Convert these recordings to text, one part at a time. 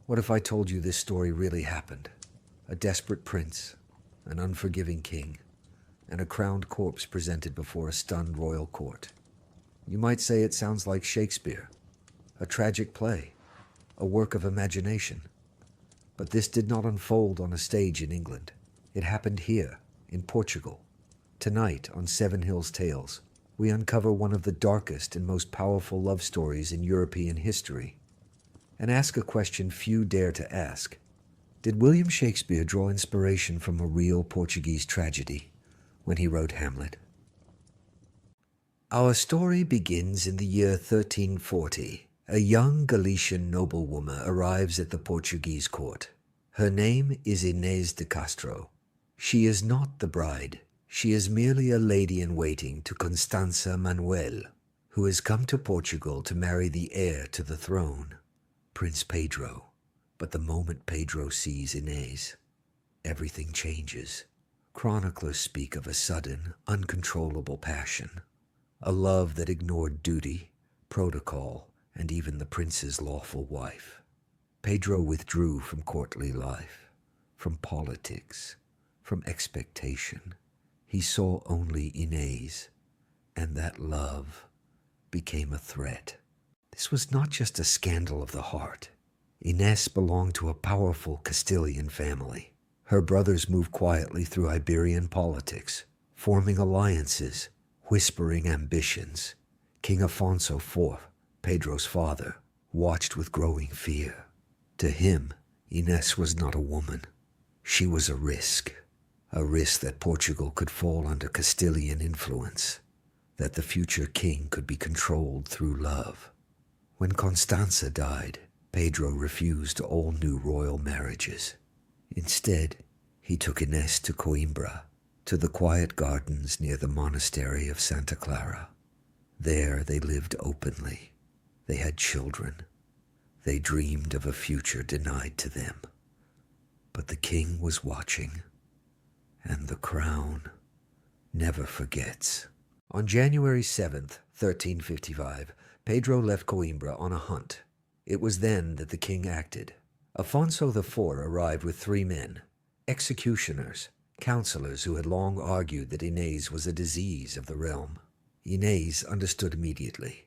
What if I told you this story really happened? A desperate prince, an unforgiving king, and a crowned corpse presented before a stunned royal court. You might say it sounds like Shakespeare, a tragic play, a work of imagination. But this did not unfold on a stage in England. It happened here, in Portugal. Tonight, on Seven Hills Tales, we uncover one of the darkest and most powerful love stories in European history, and ask a question few dare to ask. Did William Shakespeare draw inspiration from a real Portuguese tragedy when he wrote Hamlet? Our story begins in the year 1340. A young Galician noblewoman arrives at the Portuguese court. Her name is Inês de Castro. She is not the bride. She is merely a lady-in-waiting to Constança Manuel, who has come to Portugal to marry the heir to the throne, Prince Pedro. But the moment Pedro sees Inês, everything changes. Chroniclers speak of a sudden, uncontrollable passion, a love that ignored duty, protocol, and even the prince's lawful wife. Pedro withdrew from courtly life, from politics, from expectation. He saw only Inês, and that love became a threat. This was not just a scandal of the heart. Inés belonged to a powerful Castilian family. Her brothers moved quietly through Iberian politics, forming alliances, whispering ambitions. King Afonso IV, Pedro's father, watched with growing fear. To him, Inés was not a woman. She was a risk that Portugal could fall under Castilian influence, that the future king could be controlled through love. When Constança died, Pedro refused all new royal marriages. Instead, he took Inés to Coimbra, to the quiet gardens near the monastery of Santa Clara. There they lived openly. They had children. They dreamed of a future denied to them. But the king was watching, and the crown never forgets. On January 7th, 1355, Pedro left Coimbra on a hunt. It was then that the king acted. Afonso IV arrived with 3 men, executioners, counselors who had long argued that Inés was a disease of the realm. Inés understood immediately.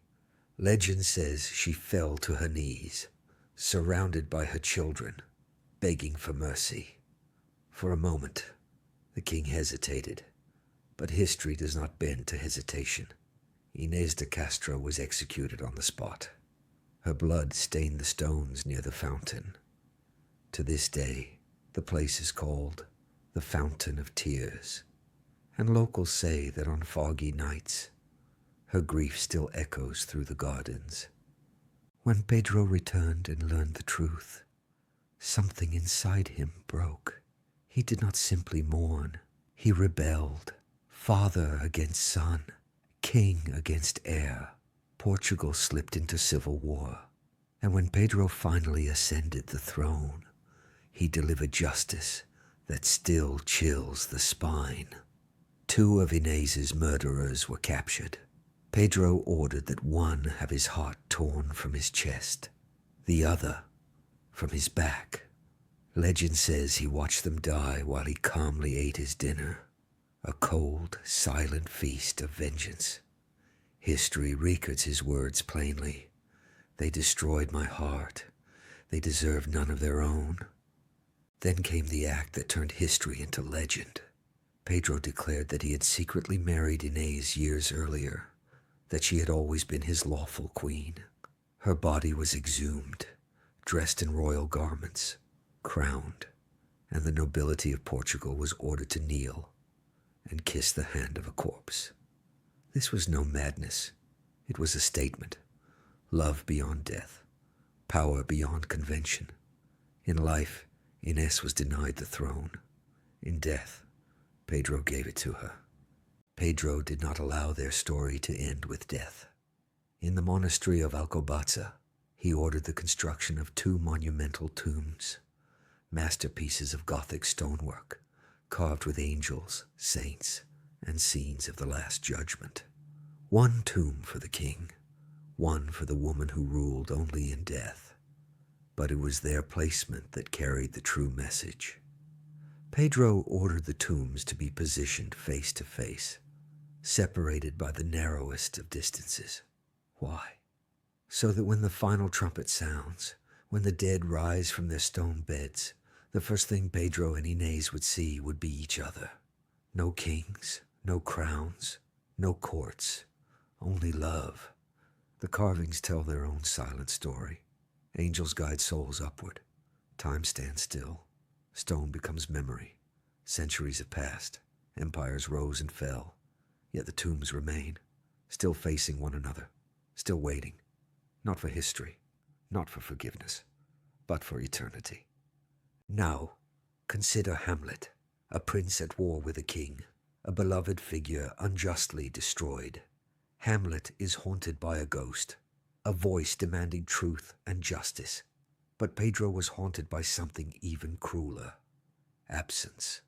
Legend says she fell to her knees, surrounded by her children, begging for mercy. For a moment, the king hesitated, but history does not bend to hesitation. Inés de Castro was executed on the spot. Her blood stained the stones near the fountain. To this day, the place is called the Fountain of Tears, and locals say that on foggy nights, her grief still echoes through the gardens. When Pedro returned and learned the truth, something inside him broke. He did not simply mourn. He rebelled. Father against son, king against heir. Portugal slipped into civil war, and when Pedro finally ascended the throne, he delivered justice that still chills the spine. 2 of Inés's murderers were captured. Pedro ordered that one have his heart torn from his chest, the other from his back. Legend says he watched them die while he calmly ate his dinner, a cold, silent feast of vengeance. History records his words plainly. They destroyed my heart. They deserve none of their own. Then came the act that turned history into legend. Pedro declared that he had secretly married Inés years earlier, that she had always been his lawful queen. Her body was exhumed, dressed in royal garments, crowned, and the nobility of Portugal was ordered to kneel and kiss the hand of a corpse. This was no madness. It was a statement. Love beyond death, power beyond convention. In life, Inés was denied the throne. In death, Pedro gave it to her. Pedro did not allow their story to end with death. In the monastery of Alcobaça, he ordered the construction of 2 monumental tombs, masterpieces of Gothic stonework, carved with angels, saints, and scenes of the Last Judgment. 1 tomb for the king, one for the woman who ruled only in death. but it was their placement that carried the true message. Pedro ordered the tombs to be positioned face to face, separated by the narrowest of distances. Why? So that when the final trumpet sounds, when the dead rise from their stone beds, the first thing Pedro and Inês would see would be each other. No kings, no crowns, no courts, only love. The carvings tell their own silent story. Angels guide souls upward. Time stands still. Stone becomes memory. Centuries have passed. Empires rose and fell. Yet the tombs remain, still facing one another, still waiting. Not for history, not for forgiveness, but for eternity. Now, consider Hamlet, a prince at war with a king, a beloved figure unjustly destroyed. Hamlet is haunted by a ghost, a voice demanding truth and justice. But Pedro was haunted by something even crueler: absence.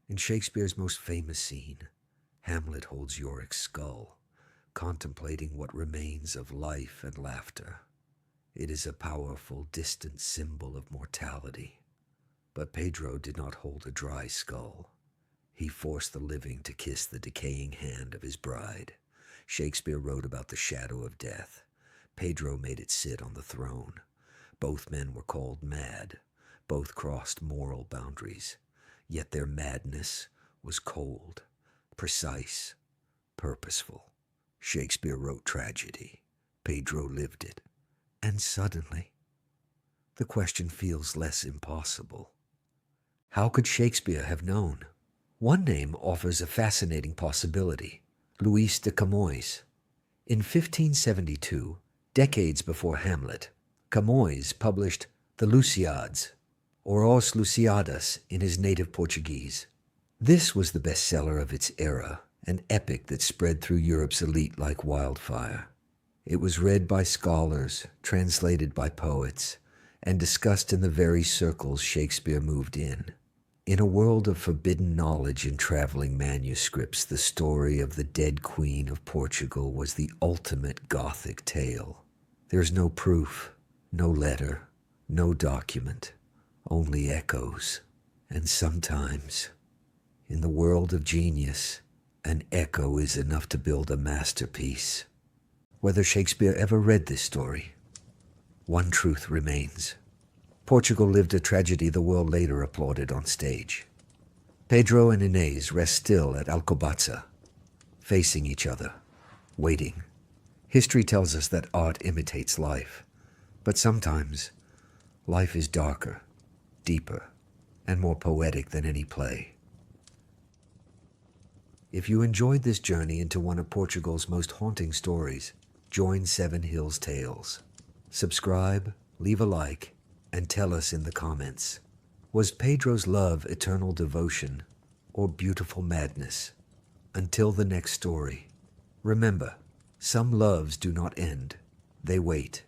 In Shakespeare's most famous scene, Hamlet holds Yorick's skull, contemplating what remains of life and laughter. It is a powerful, distant symbol of mortality. But Pedro did not hold a dry skull. He forced the living to kiss the decaying hand of his bride. Shakespeare wrote about the shadow of death. Pedro made it sit on the throne. Both men were called mad. Both crossed moral boundaries. Yet their madness was cold, precise, purposeful. Shakespeare wrote tragedy. Pedro lived it. And suddenly, the question feels less impossible. How could Shakespeare have known? One name offers a fascinating possibility: Louis de Camoys. In 1572, decades before Hamlet, Camoys published the Lusiads, or Os Lusiadas in his native Portuguese. This was the bestseller of its era, an epic that spread through Europe's elite like wildfire. It was read by scholars, translated by poets, and discussed in the very circles Shakespeare moved in. In a world of forbidden knowledge in traveling manuscripts, the story of the dead queen of Portugal was the ultimate Gothic tale. There's no proof, no letter, no document, only echoes. And sometimes, in the world of genius, an echo is enough to build a masterpiece. Whether Shakespeare ever read this story, one truth remains. Portugal lived a tragedy the world later applauded on stage. Pedro and Inês rest still at Alcobaça, facing each other, waiting. History tells us that art imitates life, but sometimes life is darker, deeper, and more poetic than any play. If you enjoyed this journey into one of Portugal's most haunting stories, join Seven Hills Tales. Subscribe, leave a like, and tell us in the comments. Was Pedro's love eternal devotion or beautiful madness? Until the next story, remember, some loves do not end, they wait.